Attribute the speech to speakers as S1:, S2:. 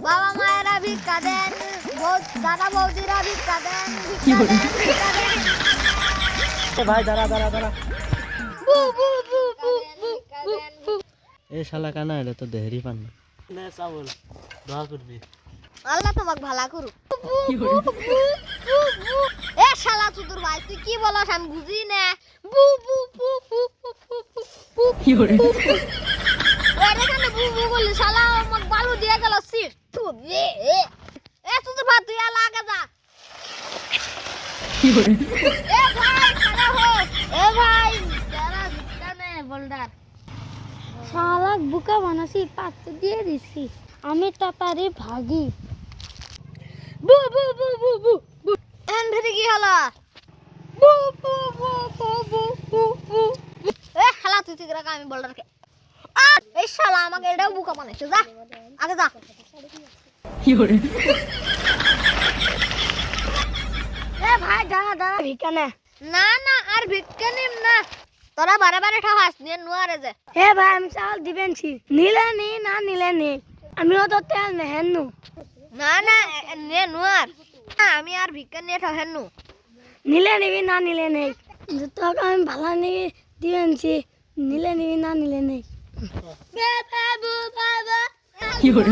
S1: বাবা মায়েরা ভিক্ষা দেন, দাদা বৌদিরা ভিক্ষা দেন, ভিক্ষা দেন, ভিক্ষা দেন।
S2: ভাই দাঁড়া দাঁড়া দাঁড়া,
S1: বু বু বু বু বু বু।
S2: এই শালা কানা এটা তো দেহরি পান না চাবল দোয়া করবি
S1: আল্লাহ তোমাকে ভালো করুক। এ শালা চুদুর ভাই তুই কি বলস আমি বুঝি না। বু বু বু বু বু বু বু।
S2: কি করে
S1: ওরে কানে বু বু বলি শালা আমাকে বালু দিয়ে গেল সিট। এ চুদুর ভাই তুই আলা আগে যা।
S2: কি করে
S1: এ ভাই খারাপ হো। এ ভাই যারা ভিক্ষা নে বোল্ডার।
S3: শালাক বুকা বানাসি পাত্র দিয়ে দিছি আমি তাড়াতাড়ি ভাগি।
S1: বু বু বু বু বু বু। এন ভেরি কি হলো? বু বু বু বু বু বু বু। এ শালা তুই ঠিক রাখ আমি বোল্ডারকে। এই শালা আমাকে এটাও বুকা বানাইছে যা আগে যা।
S2: কি করে
S3: এ ভাই দাঁড়া দাঁড়া ভিক্ষা নে।
S1: না না আর ভিক্ষা নিম না, তোরা বারে বারে ঠাহাস নিয়ে নুয়ারে যে।
S3: হে ভাই আমি চাল দিবেন ছি নিলে নি না নিলে নি আমিও তো তেল নেহেনু।
S1: না না নে নুয়ার আমি আর ভিক্ষা নিয়ে ঠাহেনু।
S3: নিলে নিবি না নিলে নেই তোকে আমি ভালো নিয়ে দিবেন ছি নিলে নিবি না নিলে নেই।
S1: বাবা বাবা
S2: কি করে